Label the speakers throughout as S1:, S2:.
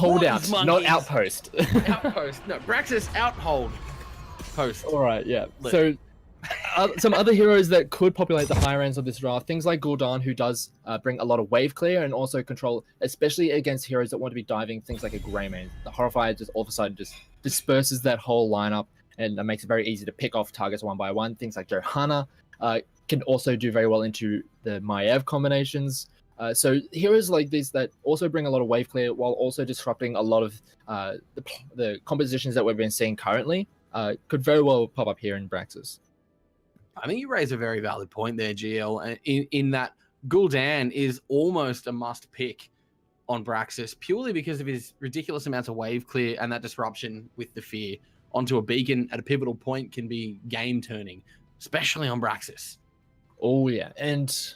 S1: Holdout, not outpost.
S2: Outpost. No, Braxis outhold post.
S1: All right, yeah. So some other heroes that could populate the higher ends of this draft, things like Gul'dan, who does bring a lot of wave clear and also control, especially against heroes that want to be diving, things like a Greymane. The Horrifier just all of a sudden just disperses that whole lineup and makes it very easy to pick off targets one by one. Things like Johanna can also do very well into the Maiev combinations. So heroes like these that also bring a lot of wave clear while also disrupting a lot of the compositions that we've been seeing currently could very well pop up here in Braxis.
S2: I think you raise a very valid point there, GL, in that Gul'dan is almost a must pick on Braxis purely because of his ridiculous amounts of wave clear and that disruption with the fear onto a beacon at a pivotal point can be game turning, especially on Braxis.
S1: Oh yeah, and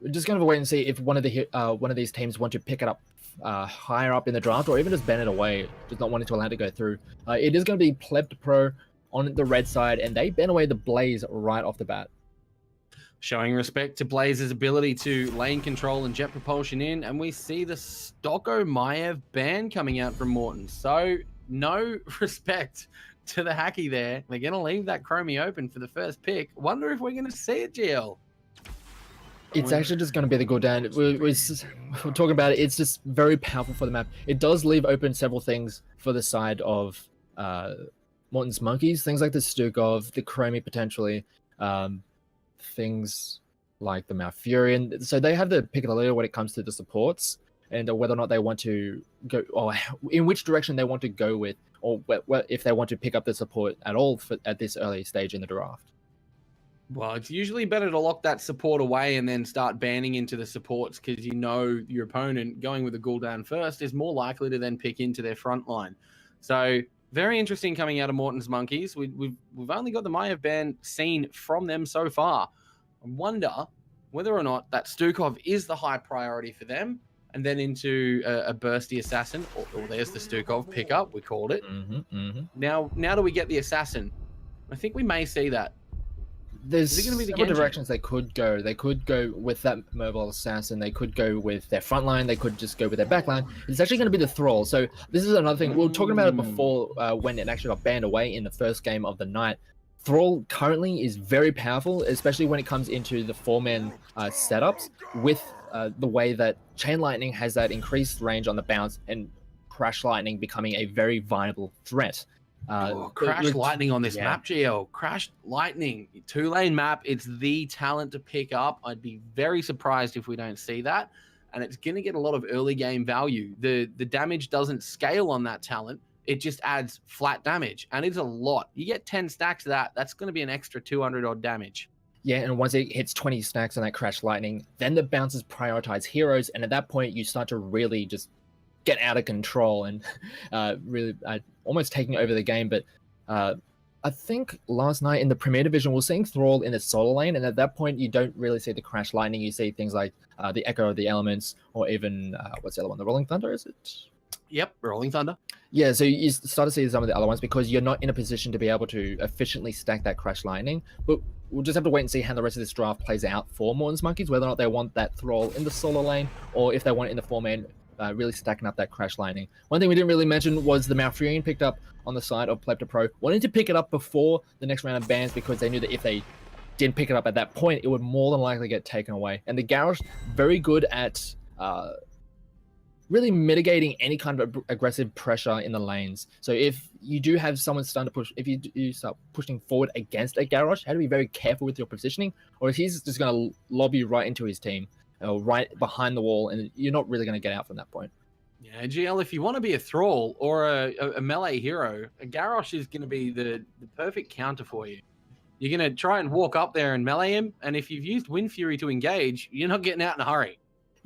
S1: we're just gonna wait and see if one of these teams want to pick it up higher up in the draft or even just ban it away, just not wanting to allow it to go through. It is going to be Pleb2Pro on the red side, and they ban away the Blaze right off the bat.
S2: Showing respect to Blaze's ability to lane control and jet propulsion in, and we see the Stocko Maiev ban coming out from Morton. So no respect to the hacky there. They're going to leave that Chromie open for the first pick. Wonder if we're going to see it, GL.
S1: It's actually just going to be the Gul'dan. We're talking about it. It's just very powerful for the map. It does leave open several things for the side of Morton's monkeys. Things like the Stukov, the Chromie potentially. Things like the Malfurion. So they have the pick of the litter when it comes to the supports and whether or not they want to go, or in which direction they want to go with, or if they want to pick up the support at all at this early stage in the draft.
S2: Well, it's usually better to lock that support away and then start banning into the supports because you know your opponent going with the Gul'dan first is more likely to then pick into their front line. So very interesting coming out of Morton's monkeys. We've only got the Maiev ban seen from them so far. I wonder whether or not that Stukov is the high priority for them, and then into a bursty assassin. Or there's the Stukov pickup, we called it. Now do we get the assassin? I think we may see that.
S1: There's several directions they could go. They could go with that mobile assassin. They could go with their front line. They could just go with their back line. It's actually going to be the Thrall. So this is another thing. We were talking about it before when it actually got banned away in the first game of the night. Thrall currently is very powerful, especially when it comes into the 4-man setups with the way that Chain Lightning has that increased range on the bounce and Crash Lightning becoming a very viable threat.
S2: Crash Lightning on this map, GL. Crash Lightning, 2-lane map. It's the talent to pick up. I'd be very surprised if we don't see that. And it's going to get a lot of early game value. The damage doesn't scale on that talent. It just adds flat damage. And it's a lot. You get 10 stacks of that. That's going to be an extra 200 odd damage.
S1: Yeah, and once it hits 20 stacks on that Crash Lightning, then the bounces prioritize heroes. And at that point, you start to really just get out of control and really almost taking over the game. But I think last night in the Premier Division, we're seeing Thrall in the solo lane, and at that point you don't really see the Crash Lightning. You see things like the Echo of the Elements, or even what's the other one, the Rolling Thunder, is it?
S2: Yep, Rolling Thunder.
S1: Yeah, so you start to see some of the other ones because you're not in a position to be able to efficiently stack that Crash Lightning. But we'll just have to wait and see how the rest of this draft plays out for Morton's monkeys, whether or not they want that Thrall in the solo lane, or if they want it in the 4-man, really stacking up that Crash Lightning. One thing we didn't really mention was the Malfurion picked up on the side of Pleb2Pro. Wanted to pick it up before the next round of bans because they knew that if they didn't pick it up at that point, it would more than likely get taken away. And the Garrosh, very good at really mitigating any kind of aggressive pressure in the lanes. So if you do have someone starting to push, if you start pushing forward against a Garrosh, you have to be very careful with your positioning, or if he's just going to lob you right into his team, or right behind the wall, and you're not really going to get out from that point.
S2: Yeah, GL, if you want to be a Thrall or a melee hero, a Garrosh is going to be the perfect counter for you. You're going to try and walk up there and melee him, and if you've used Wind Fury to engage, you're not getting out in a hurry.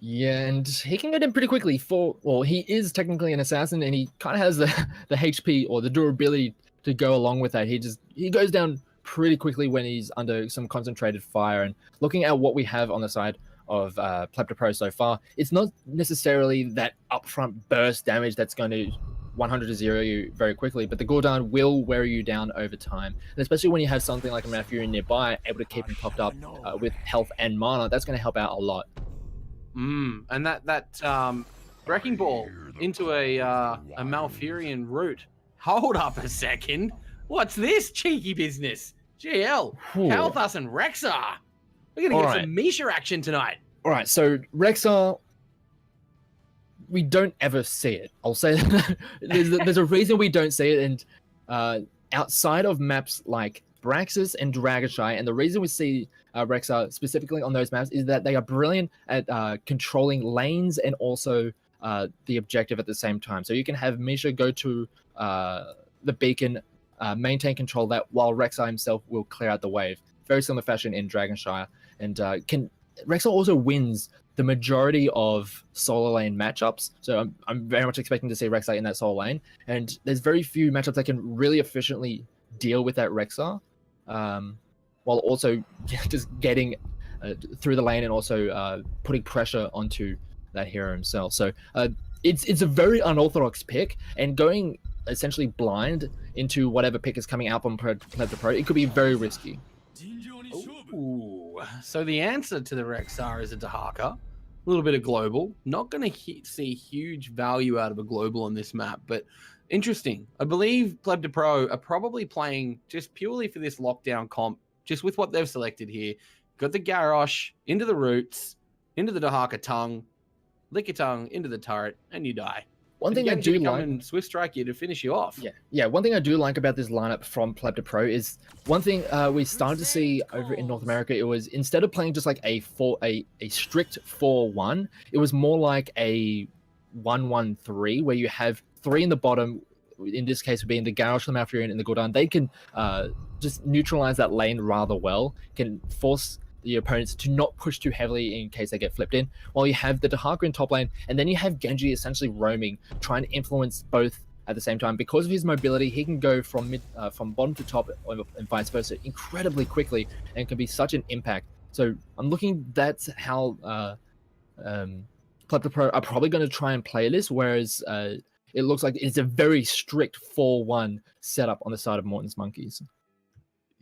S1: Yeah, and he can get in pretty quickly he is technically an assassin, and he kind of has the HP or the durability to go along with that. He goes down pretty quickly when he's under some concentrated fire. And looking at what we have on the side of Pleb2Pro so far, it's not necessarily that upfront burst damage that's going to 100 to 0 you very quickly, but the Gul'dan will wear you down over time. And especially when you have something like a Malfurion nearby, able to keep him topped up with health and mana, that's going to help out a lot.
S2: And that Wrecking Ball into a Malfurion route. Hold up a second. What's this cheeky business? GL, Kalthus and Rexar. We're going to get some Misha action tonight.
S1: All right, so Rexar, we don't ever see it. I'll say that. there's a reason we don't see it, and outside of maps like Braxis and Dragonshy, and the reason we see Rexar specifically on those maps is that they are brilliant at controlling lanes and also the objective at the same time. So you can have Misha go to the beacon, maintain control of that, while Rexar himself will clear out the wave. Very similar fashion in Dragonshire. And Rexar also wins the majority of solo lane matchups. So I'm very much expecting to see Rexar in that solo lane. And there's very few matchups that can really efficiently deal with that Rexar, while also just getting through the lane and also putting pressure onto that hero himself. So it's a very unorthodox pick, and going essentially blind into whatever pick is coming out from Pleb2Pro, it could be very risky.
S2: Ooh. So the answer to the Rexar is a Dahaka. A little bit of global. Not going to see huge value out of a global on this map, but interesting. I believe Pleb2Pro are probably playing just purely for this lockdown comp, just with what they've selected here. Got the Garrosh into the roots, into the Dahaka tongue, lick your tongue into the turret, and you die.
S1: One thing I do like,
S2: and Swift Strike you to finish you off.
S1: Yeah. One thing I do like about this lineup from Pleb2Pro is one thing we started to see over in North America. It was, instead of playing just like a strict 4-1, it was more like a 1-1-3, where you have 3 in the bottom. In this case, being the Garrosh, the Malfurion, and the Gul'dan. They can just neutralize that lane rather well. Can force the opponents to not push too heavily in case they get flipped in, while you have the Dahaka in top lane, and then you have Genji essentially roaming, trying to influence both at the same time. Because of his mobility, he can go from bottom to top and vice versa incredibly quickly, and can be such an impact. So I'm looking, that's how Pleb2Pro are probably going to try and play this, whereas it looks like it's a very strict 4-1 setup on the side of Morton's Monkeys.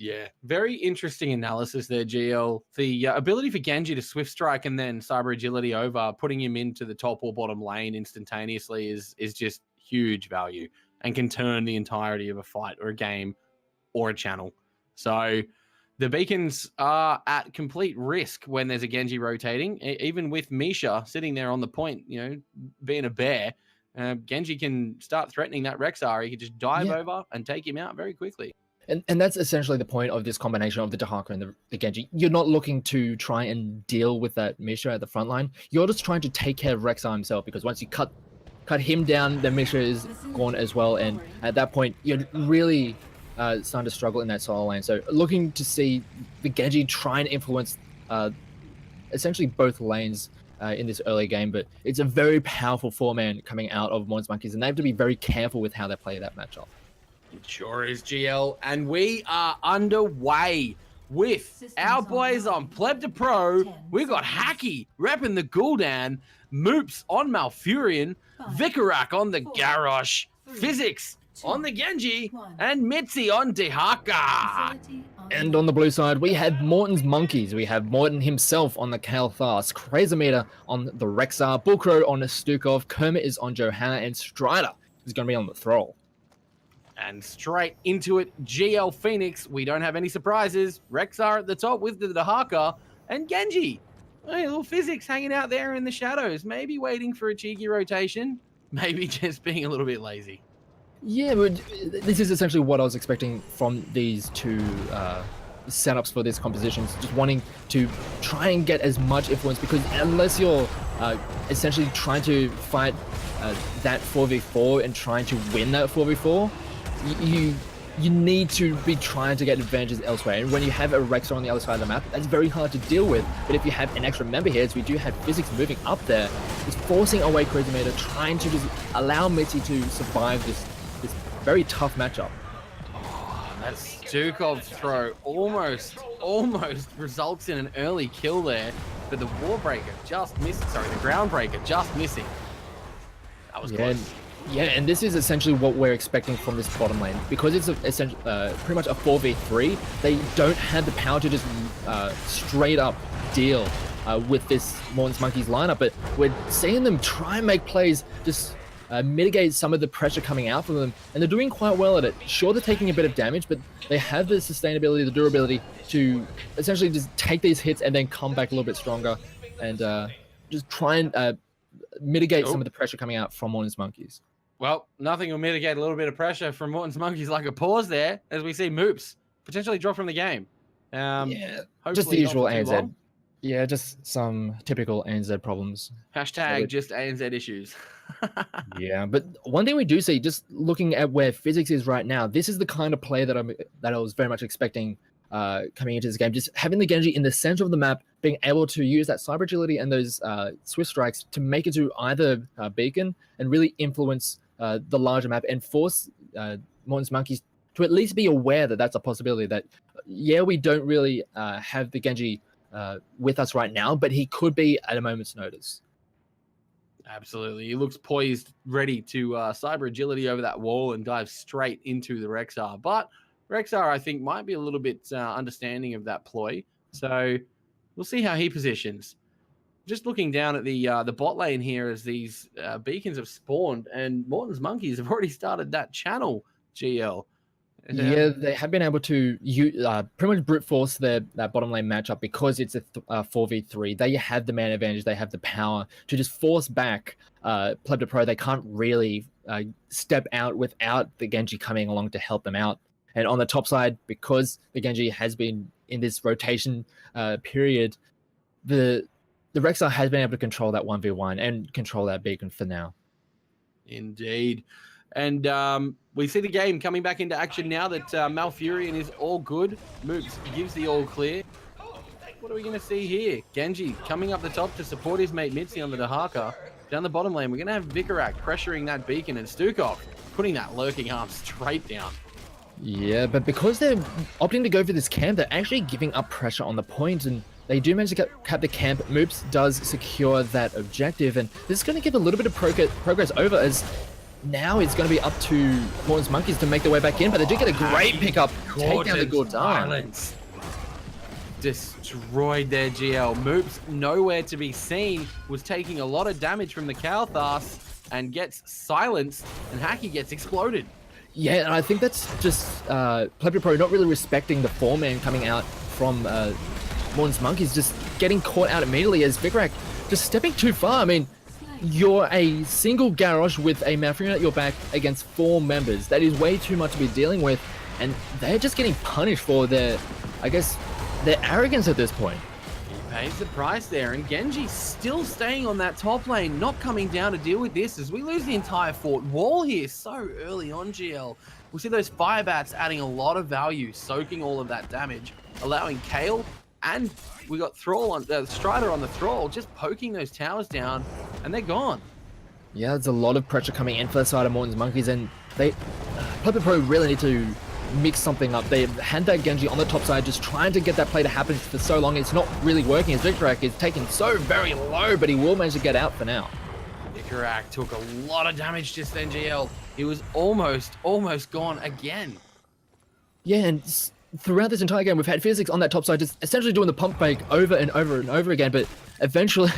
S2: Yeah, very interesting analysis there, GL. The ability for Genji to Swift Strike and then Cyber Agility over, putting him into the top or bottom lane instantaneously is just huge value, and can turn the entirety of a fight or a game or a channel. So the beacons are at complete risk when there's a Genji rotating, even with Misha sitting there on the point, you know, being a bear. Genji can start threatening that Rexar. He can just dive over and take him out very quickly.
S1: And that's essentially the point of this combination of the Dahaka and the Genji. You're not looking to try and deal with that Misha at the front line. You're just trying to take care of Rexar himself, because once you cut him down, then Misha is gone as well. And at that point, you're really starting to struggle in that solo lane. So looking to see the Genji try and influence essentially both lanes in this early game. But it's a very powerful 4-man coming out of Morton's Monkeys, and they have to be very careful with how they play that matchup.
S2: It sure is, GL. And we are underway with our boys on Pleb2Pro. We've got Hacky repping the Gul'dan, Moops on Malfurion, Vikarak on the Garrosh, Physics on the Genji, and Mitzi on Dahaka.
S1: And on the blue side, we have Morton's Monkeys. We have Morton himself on the Kalthus, Krasermeter on the Rexar, Bullcrow on the Stukov, Kermit is on Johanna, and Strider is going to be on the Thrall.
S2: And straight into it, GL Phoenix. We don't have any surprises. Rexar at the top with the Dahaka, and Genji. Hey, little Physics hanging out there in the shadows. Maybe waiting for a cheeky rotation. Maybe just being a little bit lazy.
S1: Yeah, but this is essentially what I was expecting from these two setups for this composition. Just wanting to try and get as much influence, because unless you're essentially trying to fight that 4v4 and trying to win that 4v4, you need to be trying to get advantages elsewhere. And when you have a Rexar on the other side of the map, that's very hard to deal with. But if you have an extra member here, as we do have Physics moving up there, it's forcing away Krasermeter, trying to just allow Mitzi to survive this very tough matchup.
S2: That Stukov throw almost results in an early kill there, but the Warbreaker just missed. Sorry, the Groundbreaker just missing. That was close.
S1: Yeah, and this is essentially what we're expecting from this bottom lane. Because it's essentially pretty much a 4v3, they don't have the power to just straight up deal with this Morton's Monkeys lineup, but we're seeing them try and make plays just mitigate some of the pressure coming out from them, and they're doing quite well at it. Sure, they're taking a bit of damage, but they have the sustainability, the durability to essentially just take these hits and then come back a little bit stronger, and just try and mitigate some of the pressure coming out from Morton's Monkeys.
S2: Well, nothing will mitigate a little bit of pressure from Morton's Monkeys like a pause there, as we see Moops potentially drop from the game.
S1: Yeah, just the usual ANZ. Yeah, just some typical ANZ problems.
S2: Hashtag just ANZ issues.
S1: Yeah, but one thing we do see, just looking at where physics is right now, this is the kind of play that I was very much expecting coming into this game. Just having the Genji in the center of the map, being able to use that cyber agility and those swift strikes to make it to either beacon and really influence the larger map and force Morton's Monkeys to at least be aware that that's a possibility. That yeah, we don't really have the Genji with us right now, but he could be at a moment's notice.
S2: Absolutely. He looks poised, ready to cyber agility over that wall and dive straight into the Rexar. But Rexar, I think, might be a little bit understanding of that ploy. So we'll see how he positions. Just looking down at the bot lane here as these beacons have spawned, and Morton's Monkeys have already started that channel, GL.
S1: Yeah, they have been able to pretty much brute force that bottom lane matchup because it's a 4v3. They have the man advantage. They have the power to just force back Pleb2Pro. They can't really step out without the Genji coming along to help them out. And on the top side, because the Genji has been in this rotation period, the Rexar has been able to control that 1v1 and control that beacon for now.
S2: Indeed. And we see the game coming back into action now that Malfurion is all good. Moops gives the all clear. What are we going to see here? Genji coming up the top to support his mate Mitzi on the Dahaka. Down the bottom lane, we're going to have Vikarak pressuring that beacon and Stukov putting that lurking arm straight down.
S1: Yeah, but because they're opting to go for this camp, they're actually giving up pressure on the point, and they do manage to cap the camp. Moops does secure that objective, and this is going to give a little bit of progress over, as now it's going to be up to Morton's Monkeys to make their way back in, but they do get a great pickup, take down the Gordon.
S2: Destroyed their GL. Moops, nowhere to be seen, was taking a lot of damage from the Kalthas and gets silenced, and Hacky gets exploded.
S1: Yeah, and I think that's just Pleb2Pro not really respecting the 4-man coming out from Morton's Monkeys, just getting caught out immediately as Vikarak just stepping too far. I mean, you're a single Garrosh with a Malfurion at your back against 4 members. That is way too much to be dealing with, and they're just getting punished for their, I guess, their arrogance at this point.
S2: He pays the price there, and Genji's still staying on that top lane, not coming down to deal with this as we lose the entire fort wall here so early on, GL. We see those fire bats adding a lot of value, soaking all of that damage, allowing Kale, and we got Thrall on Strider on the Thrall, just poking those towers down, and they're gone.
S1: Yeah, there's a lot of pressure coming in for the side of Morton's Monkeys, and they Pleb2Pro really need to mix something up. They had that Genji on the top side, just trying to get that play to happen for so long. It's not really working, as Vikarak is taken so very low, but he will manage to get out for now.
S2: Vikarak took a lot of damage just then, GL. He was almost gone again.
S1: Yeah, and throughout this entire game, we've had Physics on that top side, just essentially doing the pump fake over and over and over again, but eventually,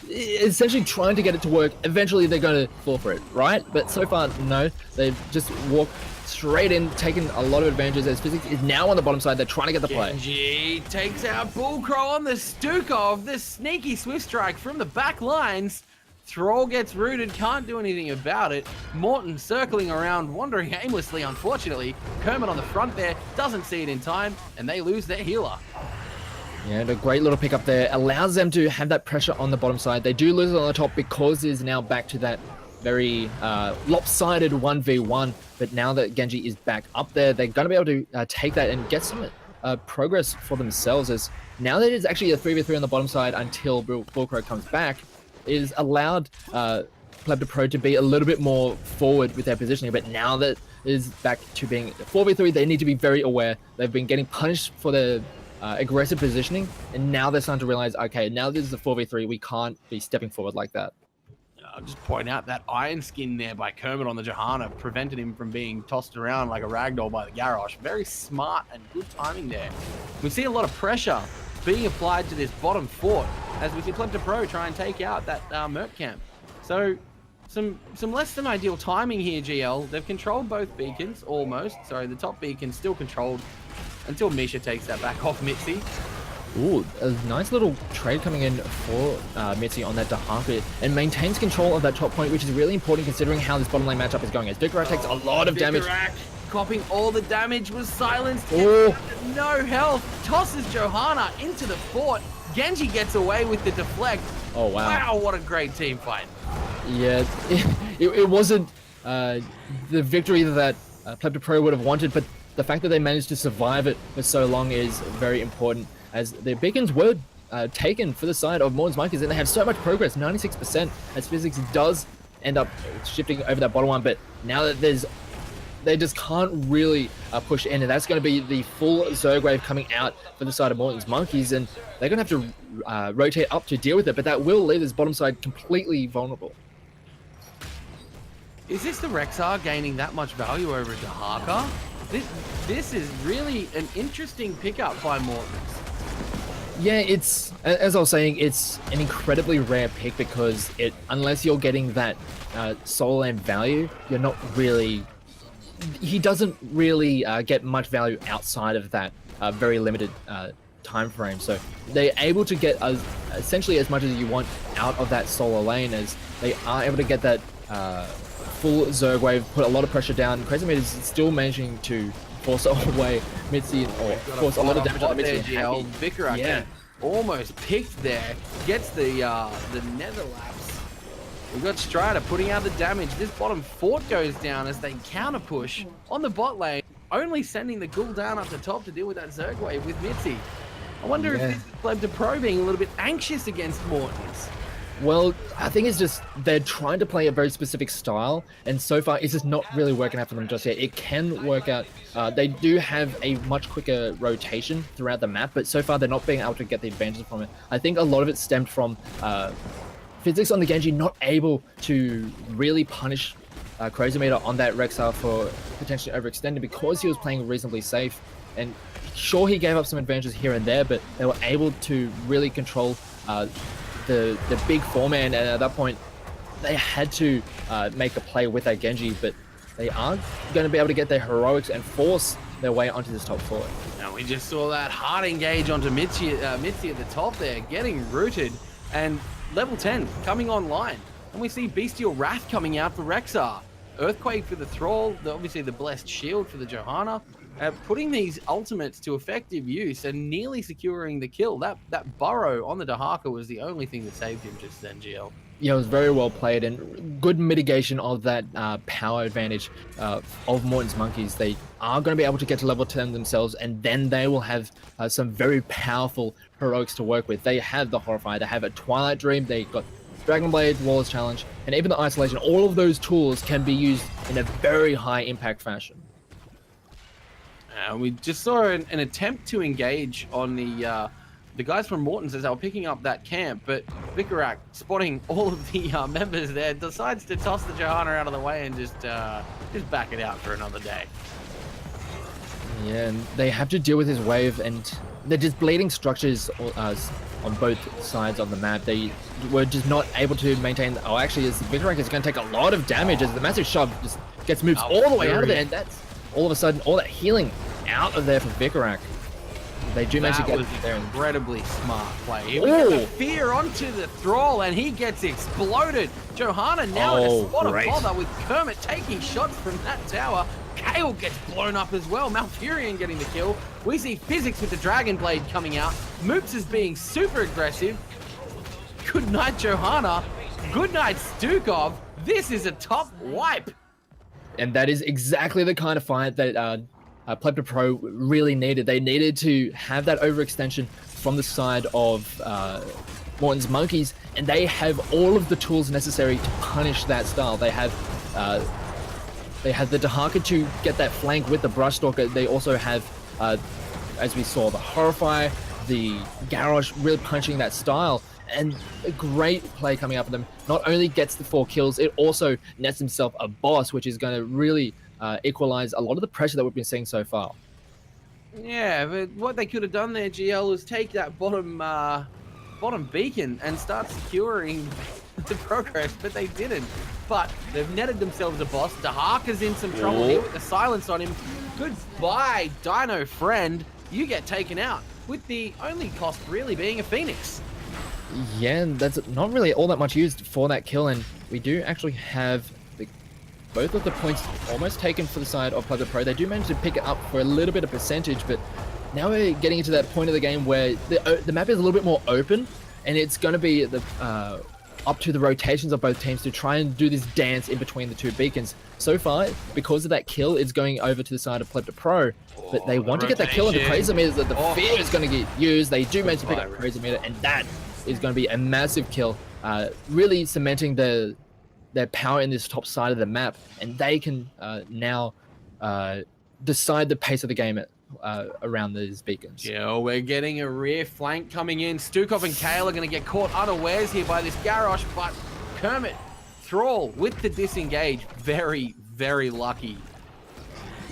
S1: essentially trying to get it to work. Eventually, they're going to fall for it, right? But so far, no. They've just walked straight in, taking a lot of advantages as Physics is now on the bottom side. They're trying to get the play.
S2: Genji takes out Bullcrow on the Stukov. This sneaky swift strike from the back lines. Thrall gets rooted, can't do anything about it. Morton circling around, wandering aimlessly, unfortunately. Kermit on the front there, doesn't see it in time, and they lose their healer.
S1: Yeah, and a great little pickup there. Allows them to have that pressure on the bottom side. They do lose it on the top because it is now back to that very lopsided 1v1. But now that Genji is back up there, they're going to be able to take that and get some progress for themselves. As now that it's actually a 3v3 on the bottom side until Bullcrow comes back, is allowed Pleb2Pro to be a little bit more forward with their positioning, but now that it is back to being 4v3, they need to be very aware. They've been getting punished for their aggressive positioning, and now they're starting to realize, okay, now this is a 4v3, we can't be stepping forward like that.
S2: I'll just point out that iron skin there by Kermit on the Johanna prevented him from being tossed around like a ragdoll by the Garrosh. Very smart and good timing there. We see a lot of pressure being applied to this bottom fort as we see Pleb2Pro try and take out that Merc camp. So some less than ideal timing here, GL. They've controlled both beacons, almost. Sorry, the top beacon's still controlled until Misha takes that back off Mitzi.
S1: Ooh, a nice little trade coming in for Mitzi on that Dahaka and maintains control of that top point, which is really important considering how this bottom lane matchup is going. As Vikarak takes a lot of damage.
S2: Copping all the damage, was silenced.
S1: Oh.
S2: No health. Tosses Johanna into the fort. Genji gets away with the deflect.
S1: Oh, wow.
S2: Wow, what a great team fight.
S1: Yeah, it wasn't the victory that Pleb2Pro would have wanted, but the fact that they managed to survive it for so long is very important, as the beacons were taken for the side of Morton's Monkeys, and they have so much progress, 96%, as physics does end up shifting over that bottom one, but now that they just can't really push in, and that's going to be the full Zerg wave coming out for the side of Morton's Monkeys, and they're going to have to rotate up to deal with it, but that will leave this bottom side completely vulnerable.
S2: Is this the Rexar gaining that much value over Dahaka? This is really an interesting pickup by Morton's.
S1: Yeah, it's, as I was saying, it's an incredibly rare pick because unless you're getting that solo lane value, you're not really... He doesn't really get much value outside of that very limited time frame. So they're able to get essentially as much as you want out of that solo lane, as they are able to get that full Zerg wave, put a lot of pressure down. Crazy Meat is still managing to force away Mitzi, or force a lot of damage on Mitzi.
S2: Vikarak almost picked there, gets the nether laps. We've got Strider putting out the damage. This bottom fort goes down as they counter push on the bot lane, only sending the ghoul down up the top to deal with that Zerg wave with Mitzi. I wonder if this is Pleb2Pro being a little bit anxious against Morton's.
S1: Well, I think it's just they're trying to play a very specific style, and so far it's just not really working out for them just yet. It can work out. They do have a much quicker rotation throughout the map, but so far they're not being able to get the advantage from it. I think a lot of it stemmed from physics on the Genji not able to really punish Crazy Meter on that Rexar for potentially overextending because he was playing reasonably safe. And sure, he gave up some advantages here and there, but they were able to really control the big four-man, and at that point they had to make a play with that Genji, but they are going to be able to get their heroics and force their way onto this top four.
S2: Now we just saw that hard engage onto Mitzi at the top there, getting rooted, and level 10 coming online, and we see Bestial Wrath coming out for Rexar, Earthquake for the Thrall, obviously the Blessed Shield for the Johanna. Putting these ultimates to effective use and nearly securing the kill. That burrow on the Dahaka was the only thing that saved him just then, GL.
S1: Yeah, it was very well played and good mitigation of that power advantage of Morton's Monkeys. They are going to be able to get to level 10 themselves, and then they will have some very powerful heroics to work with. They have the Horrify, they have a Twilight Dream, they got Dragon Blade, Wallace Challenge, and even the Isolation. All of those tools can be used in a very high impact fashion.
S2: We just saw an attempt to engage on the guys from Morton's as they were picking up that camp, but Vikarak, spotting all of the members there, decides to toss the Johanna out of the way and just back it out for another day.
S1: Yeah, and they have to deal with his wave, and they're just bleeding structures on both sides of the map. They were just not able to maintain. Oh, actually, Vikarak is going to take a lot of damage as the massive shove just gets moved all the way out of there, and that's all of a sudden all that healing out of there for Vikarak. They do manage to get there.
S2: Incredibly smart play. Here we get the fear onto the Thrall, and he gets exploded. Johanna now in a spot of bother with Kermit taking shots from that tower. Kale gets blown up as well. Malfurion getting the kill. We see Physics with the Dragon Blade coming out. Moops is being super aggressive. Good night, Johanna. Good night, Stukov. This is a top wipe.
S1: And that is exactly the kind of fight that Pleb2Pro really needed. They needed to have that overextension from the side of Morton's Monkeys, and they have all of the tools necessary to punish that style. They have the Dahaka to get that flank with the Brushstalker. They also have, as we saw, the Horrify, the Garrosh really punching that style, and a great play coming up for them. Not only gets the 4 kills, it also nets himself a boss, which is going to really equalize a lot of the pressure that we've been seeing so far.
S2: Yeah, but what they could have done there, GL, was take that bottom beacon and start securing the progress, but they didn't. but they've netted themselves a boss. Dahaka's in some trouble here with the silence on him. Goodbye, Dino friend. You get taken out, with the only cost really being a Phoenix.
S1: Yeah, and that's not really all that much used for that kill, and we do actually have both of the points almost taken for the side of Pleb2Pro. They do manage to pick it up for a little bit of percentage, but now we're getting into that point of the game where the map is a little bit more open, and it's going to be up to the rotations of both teams to try and do this dance in between the two beacons. So far, because of that kill, it's going over to the side of Pleb2Pro, but they want to get that kill into Crazy Meter. That the fear is going to get used. They do manage to pick up Crazy Meter, and that is going to be a massive kill, really cementing their power in this top side of the map, and they can now decide the pace of the game around these beacons.
S2: Yeah, we're getting a rear flank coming in. Stukov and Kale are going to get caught unawares here by this Garrosh, but Kermit, Thrall with the disengage, very, very lucky.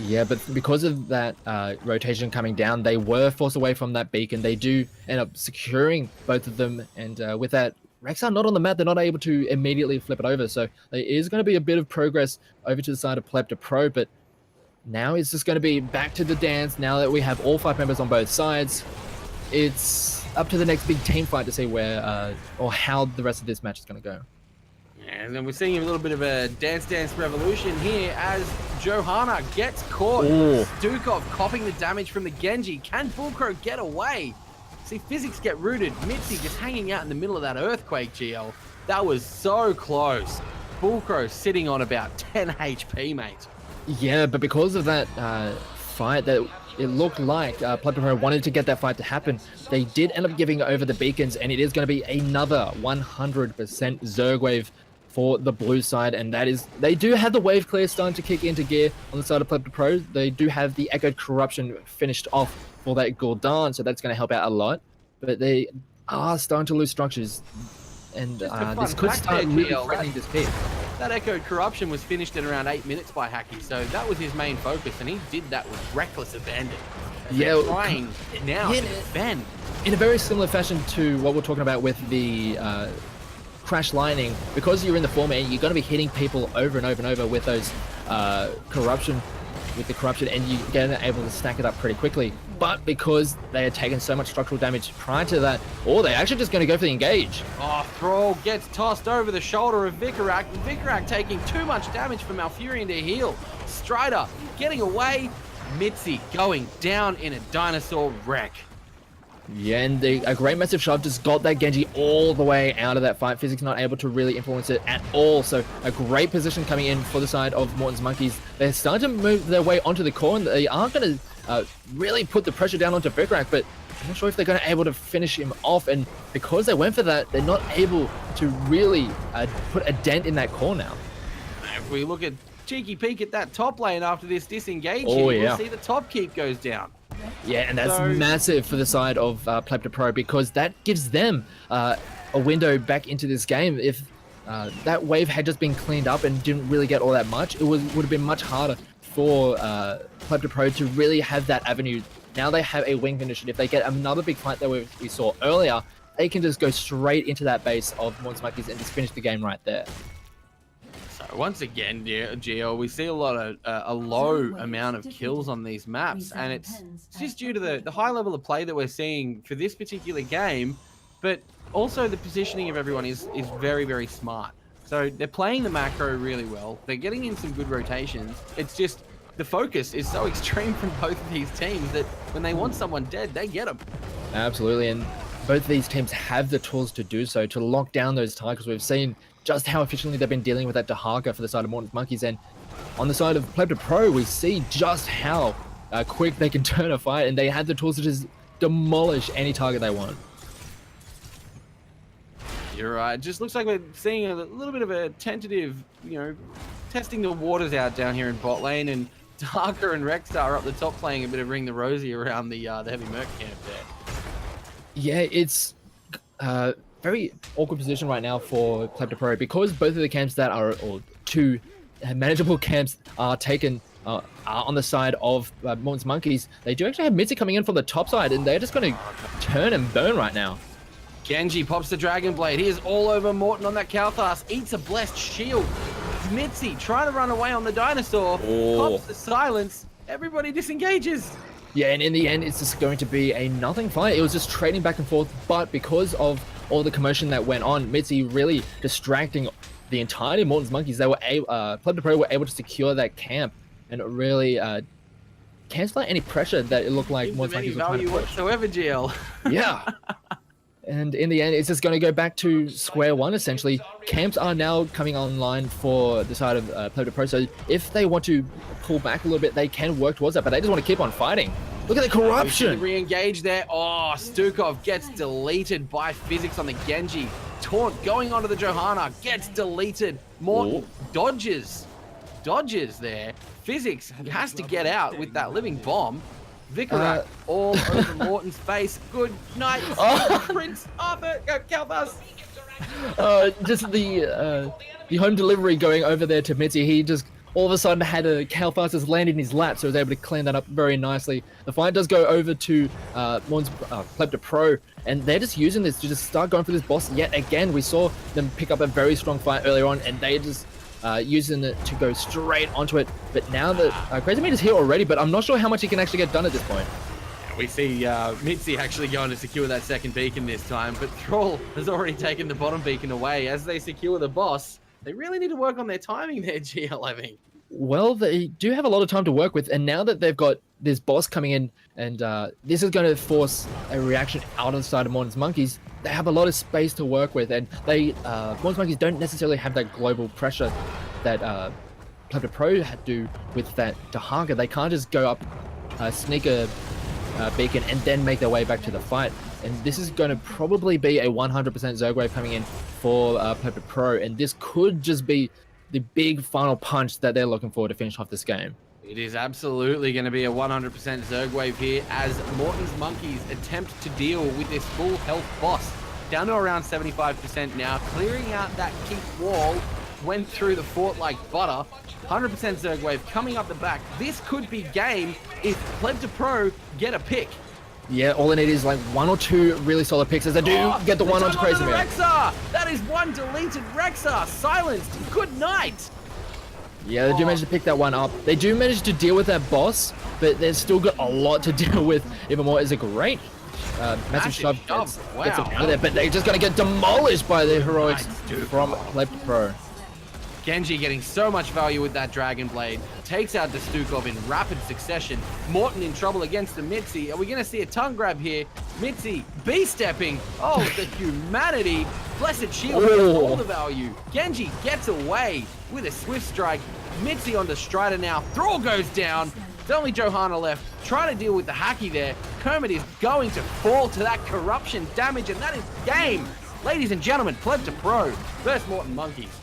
S1: Yeah, but because of that rotation coming down, they were forced away from that beacon. They do end up securing both of them, and with that, Rexar not on the map, they're not able to immediately flip it over. So there is going to be a bit of progress over to the side of Pleb2Pro, but now it's just going to be back to the dance. Now that we have all 5 members on both sides, it's up to the next big team fight to see where or how the rest of this match is going to go.
S2: And then we're seeing a little bit of a dance revolution here as Johanna gets caught. Stukov copying the damage from the Genji. Can Bullcrow get away? See, Physics get rooted. Mitzi just hanging out in the middle of that earthquake, GL. That was so close. Bullcrow sitting on about 10 HP, mate.
S1: Yeah, but because of that fight, that it looked like Pleb2Pro wanted to get that fight to happen. They did end up giving over the beacons, and it is going to be another 100% Zerg wave for the blue side, and that is, they do have the wave clear starting to kick into gear on the side of Pleb2Pro. They do have the Echoed Corruption finished off for that Gul'dan, so that's going to help out a lot. But they are starting to lose structures, and this could start really threatening this pick.
S2: That Echoed Corruption was finished in around 8 minutes by Hacky, so that was his main focus, and he did that with reckless abandon.
S1: Yeah,
S2: trying now to defend.
S1: In a very similar fashion to what we're talking about with the Crash Lightning, because you're in the format, you're going to be hitting people over and over and over with those corruption, and you're going to be able to stack it up pretty quickly. But because they had taken so much structural damage prior to that, or they're actually just going to go for the engage.
S2: Oh, Thrall gets tossed over the shoulder of Vicarak. Vicarak taking too much damage from Malfurion to heal. Strider getting away. Mitzi going down in a dinosaur wreck.
S1: Yeah, and a great massive shove just got that Genji all the way out of that fight. Physics not able to really influence it at all. So a great position coming in for the side of Morton's Monkeys. They're starting to move their way onto the core, and they are going to really put the pressure down onto Vicarak, but I'm not sure if they're going to be able to finish him off. And because they went for that, they're not able to really put a dent in that core now.
S2: If we look at cheeky peek at that top lane after this disengage, we'll see the top keep goes down.
S1: Yeah, and that's massive for the side of Pleb2Pro, because that gives them a window back into this game. If that wave had just been cleaned up and didn't really get all that much, it would have been much harder for Pleb2Pro to really have that avenue. Now they have a wing condition. If they get another big fight that we saw earlier, they can just go straight into that base of Morton's Monkeys and just finish the game right there.
S2: Once again, Gio, we see a lot of a low amount of kills on these maps, and it's just due to the high level of play that we're seeing for this particular game, but also the positioning of everyone is very, very smart. So they're playing the macro really well. They're getting in some good rotations. It's just the focus is so extreme from both of these teams that when they want someone dead, they get them.
S1: Absolutely, and both of these teams have the tools to do so, to lock down those targets. We've seen just how efficiently they've been dealing with that Dahaka for the side of Morton's Monkeys, and on the side of Pleb2Pro, we see just how quick they can turn a fight, and they have the tools to just demolish any target they want.
S2: You're right. Just looks like we're seeing a little bit of a tentative, testing the waters out down here in bot lane, and Dahaka and Rexstar are up the top playing a bit of Ring the Rosie around the Heavy Merc camp there.
S1: Yeah, it's very awkward position right now for Pleb2Pro, because both of the camps that are, or two manageable camps are taken are on the side of Morton's Monkeys. They do actually have Mitzi coming in from the top side, and they're just going to turn and burn right now.
S2: Genji pops the Dragon Blade. He is all over Morton on that Kalthas. Eats a blessed shield. Mitzi trying to run away on the dinosaur. Pops the silence. Everybody disengages.
S1: Yeah, and in the end, it's just going to be a nothing fight. It was just trading back and forth, but because of all the commotion that went on, Mitzi really distracting the entirety of Morton's monkeys. They were Pleb2Pro were able to secure that camp and really cancel out any pressure that it looked like Morton's monkeys were trying to push.
S2: Whatsoever, GL.
S1: Yeah. And in the end, it's just going to go back to square one, essentially. Camps are now coming online for the side of Pleb2Pro, so if they want to pull back a little bit, they can work towards that, but they just want to keep on fighting. Look at the corruption!
S2: Re-engage there. Oh, Stukov gets deleted by physics on the Genji. Taunt going onto the Johanna, gets deleted. Morton dodges there. Physics has to get out with that living bomb. Vicarat all over Morton's face. Good night, Prince Arthur. Go Kalthus.
S1: Just the home delivery going over there to Mitzi. He just all of a sudden had a Kalthus just land in his lap, so he was able to clean that up very nicely. The fight does go over to Morton's Pleb2Pro, and they're just using this to just start going for this boss yet again. We saw them pick up a very strong fight earlier on, and they just using it to go straight onto it. But now that Crazy Meat is here already, but I'm not sure how much he can actually get done at this point.
S2: We see Mitzi actually going to secure that second beacon this time, but Thrall has already taken the bottom beacon away. As they secure the boss, they really need to work on their timing there, GL, I think.
S1: Well, they do have a lot of time to work with, and now that they've got this boss coming in, and this is going to force a reaction out of the side of Morton's monkeys, they have a lot of space to work with, and they Morton's monkeys don't necessarily have that global pressure that Pleb2Pro do with that Dahaga. They can't just go up, sneak a beacon, and then make their way back to the fight. And this is going to probably be a 100% Zerg wave coming in for Pleb2Pro, and this could just be the big final punch that they're looking for to finish off this game.
S2: It is absolutely going to be a 100% Zerg wave here as Morton's monkeys attempt to deal with this full health boss. Down to around 75% now, clearing out that keep wall, went through the fort like butter. 100% Zerg wave coming up the back. This could be game if Pleb2Pro get a pick.
S1: Yeah, all they need is like one or two really solid picks as they do get the one onto Crazy Meat.
S2: Rexar! That is one deleted Rexar, silenced. Good night.
S1: Yeah, they do manage to pick that one up. They do manage to deal with that boss, but they've still got a lot to deal with. Even more is a great massive shove gets them out of there, but they're just going to get demolished by the heroics from Pleb2Pro.
S2: Genji getting so much value with that Dragon Blade. Takes out the Stukov in rapid succession. Morton in trouble against the Mitzi. Are we going to see a tongue grab here? Mitzi B-stepping. Oh, the humanity. Blessed Shield gets all the value. Genji gets away with a swift strike. Mitzi on the Strider now. Thrall goes down. There's only Johanna left. Trying to deal with the Haki there. Kermit is going to fall to that corruption damage, and that is game. Ladies and gentlemen, Pleb2Pro versus Morton Monkeys.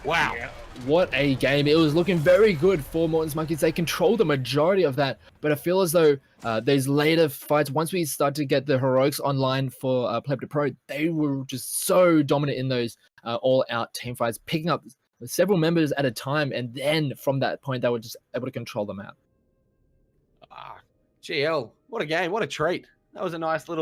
S2: Wow.
S1: Yeah. What a game. It was looking very good for Morton's monkeys. They controlled the majority of that, but I feel as though these later fights, once we start to get the heroics online for Pleb2Pro, they were just so dominant in those all-out team fights, picking up several members at a time, and then from that point, they were just able to control the map.
S2: GL, what a game. What a treat. That was a nice little